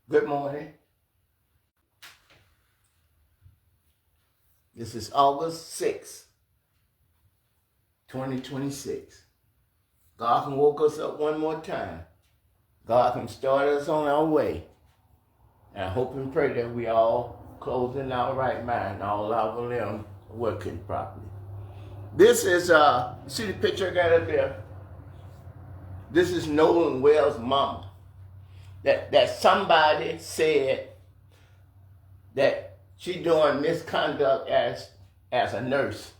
Good morning. This is August 6th, 2026. God can woke us up one more time. God can start us on our way. And I hope and pray that we all closing our right mind, all our limbs working properly. This is, see the picture I got up there? This is Nolan Wells' mama. That somebody said that she doing misconduct as a nurse.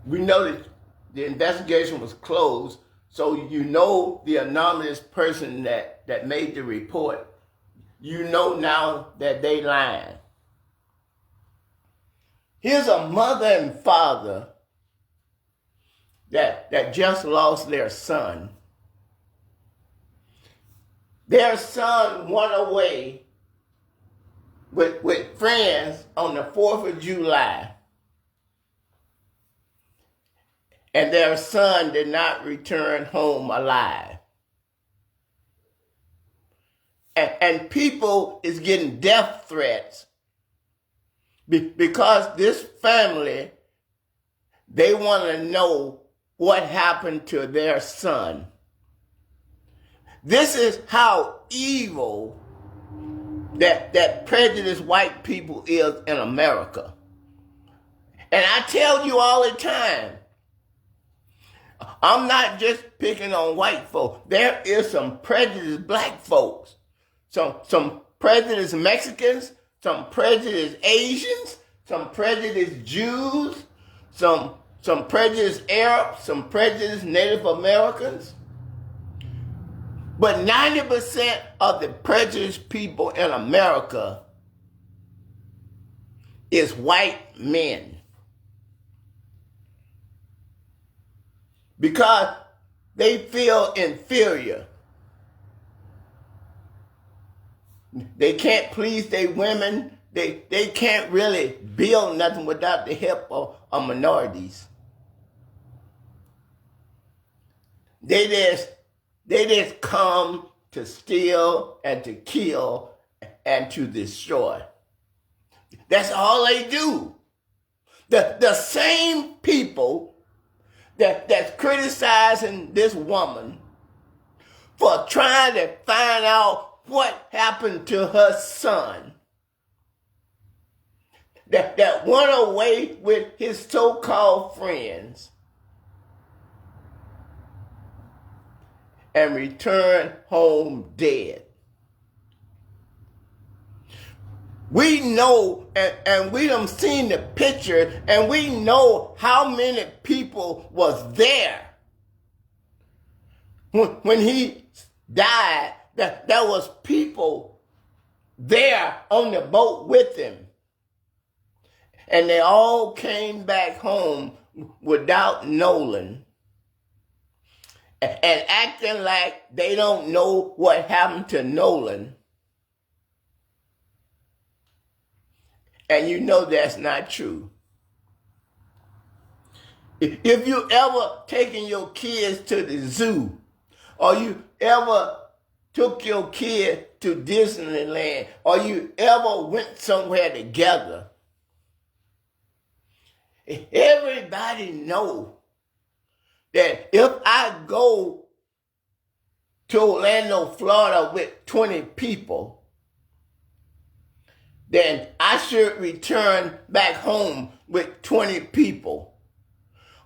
We know that the investigation was closed, so you know the anonymous person that made the report. You know now that they lying. Here's a mother and father that just lost their son. Their son went away with friends on the 4th of July. And their son did not return home alive. And people is getting death threats because this family, they want to know what happened to their son. This is how evil that prejudiced white people is in America. And I tell you all the time, I'm not just picking on white folks. There is some prejudiced black folks, some prejudiced Mexicans, some prejudiced Asians, some prejudiced Jews, some prejudiced Arabs, some prejudiced Native Americans. But 90% of the prejudiced people in America is white men. Because they feel inferior. They can't please their women. They can't really build nothing without the help of minorities. They just come to steal and to kill and to destroy. That's all they do. The same people that's criticizing this woman for trying to find out what happened to her son, that went away with his so-called friends and returned home dead. We know, and we done seen the picture, and we know how many people was there when he died. That there was people there on the boat with him, and they all came back home without Nolan, and acting like they don't know what happened to Nolan. And you know that's not true. If you ever taken your kids to the zoo, or you ever took your kid to Disneyland, or you ever went somewhere together, everybody know that if I go to Orlando, Florida with 20 people, then I should return back home with 20 people.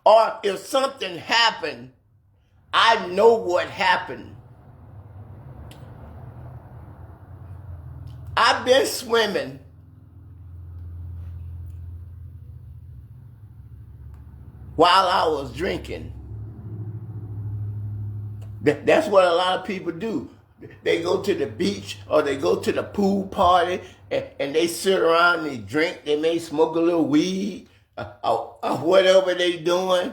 Or if something happened, I know what happened. I've been swimming while I was drinking. That's what a lot of people do. They go to the beach or they go to the pool party and they sit around and they drink. They may smoke a little weed or whatever they doing.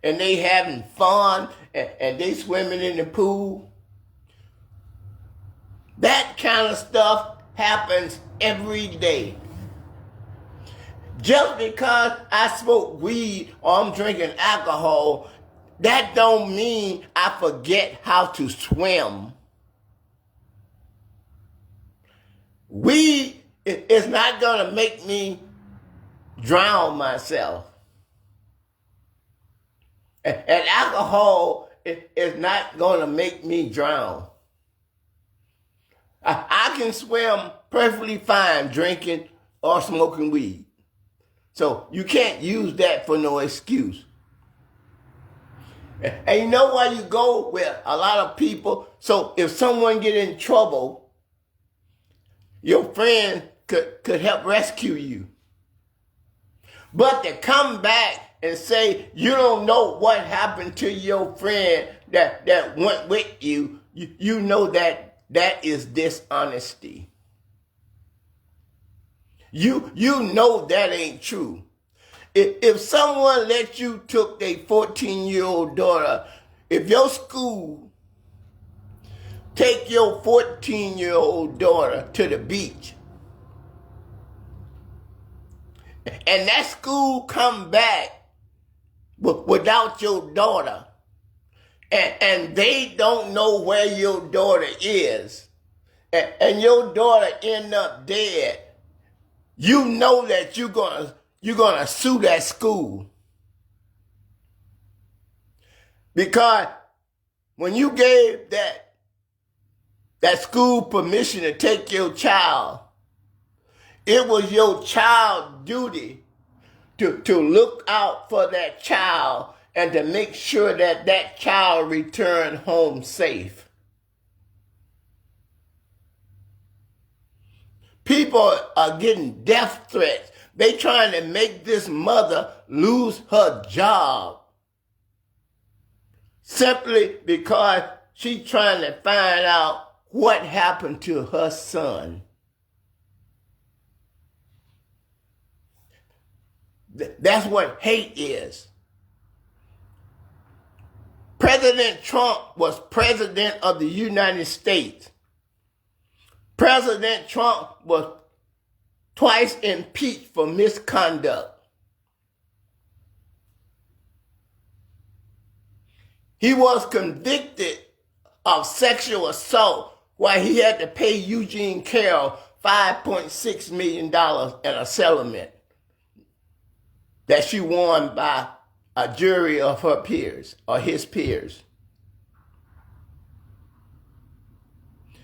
And they having fun and they swimming in the pool. That kind of stuff happens every day. Just because I smoke weed or I'm drinking alcohol, that don't mean I forget how to swim. Weed is not going to make me drown myself. And alcohol is not going to make me drown. I can swim perfectly fine drinking or smoking weed. So you can't use that for no excuse. And you know why you go with a lot of people? So if someone get in trouble, your friend could help rescue you. But to come back and say you don't know what happened to your friend that went with you, you know that is dishonesty. You know that ain't true. If someone let you took their 14-year-old daughter, if your school take your 14-year-old daughter to the beach, and that school come back without your daughter, and they don't know where your daughter is, and your daughter end up dead, you know that you're gonna sue that school. Because when you gave that school permission to take your child, it was your child's duty to look out for that child and to make sure that child returned home safe. People are getting death threats. They trying to make this mother lose her job simply because she's trying to find out what happened to her son. That's what hate is. President Trump was president of the United States. President Trump was twice impeached for misconduct. He was convicted of sexual assault while he had to pay Eugene Carroll $5.6 million in a settlement that she won by a jury of her peers or his peers.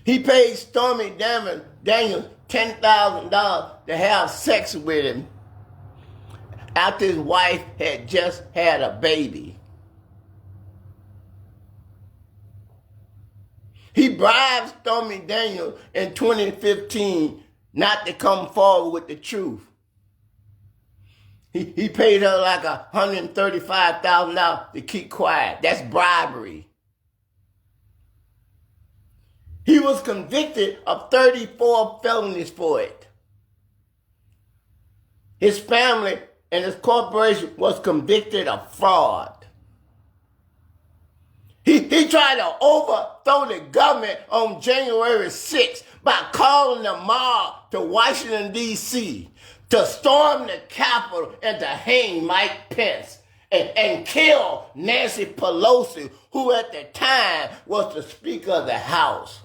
He paid Stormy Daniels $10,000 to have sex with him after his wife had just had a baby. He bribed Stormy Daniels in 2015 not to come forward with the truth. He paid her like $135,000 to keep quiet. That's bribery. He was convicted of 34 felonies for it. His family and his corporation was convicted of fraud. He tried to overthrow the government on January 6th by calling the mob to Washington, D.C. to storm the Capitol and to hang Mike Pence and kill Nancy Pelosi, who at the time was the Speaker of the House.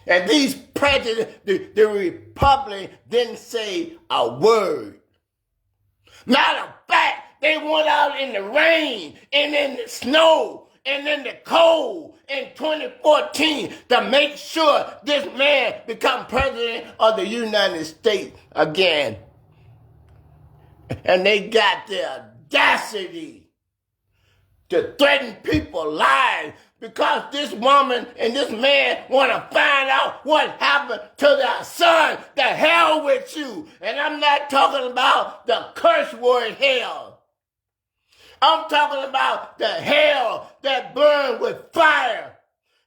And these presidents, the Republicans, didn't say a word. Matter of fact, they went out in the rain and in the snow and in the cold in 2014 to make sure this man become president of the United States again. And they got the audacity to threaten people's lives because this woman and this man want to find out what happened to their son. The hell with you. And I'm not talking about the curse word hell. I'm talking about the hell that burned with fire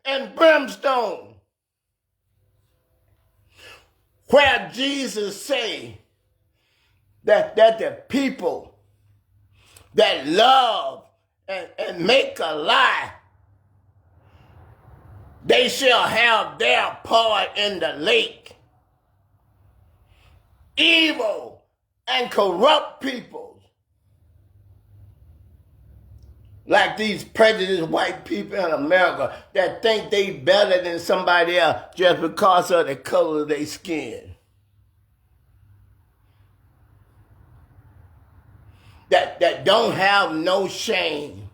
and brimstone. Where Jesus say that the people that love and make a lie, they shall have their part in the lake. Evil and corrupt people Like these prejudiced white people in America that think they better than somebody else just because of the color of their skin. That don't have no shame.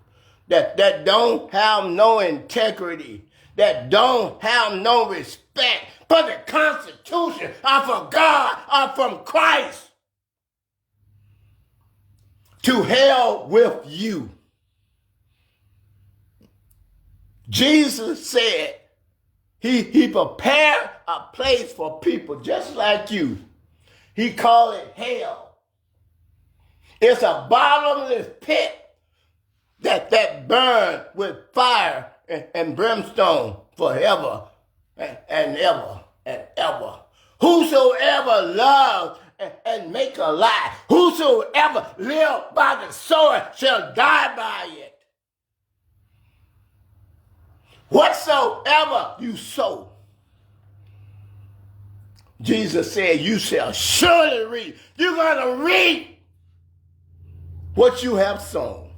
That don't have no integrity. That don't have no respect for the Constitution or for God or from Christ. To hell with you. Jesus said he prepared a place for people just like you. He called it hell. It's a bottomless pit that burns with fire and brimstone forever and ever and ever. Whosoever loves and make a lie, whosoever live by the sword shall die by it. Whatsoever you sow, Jesus said, you shall surely reap. You're going to reap what you have sown.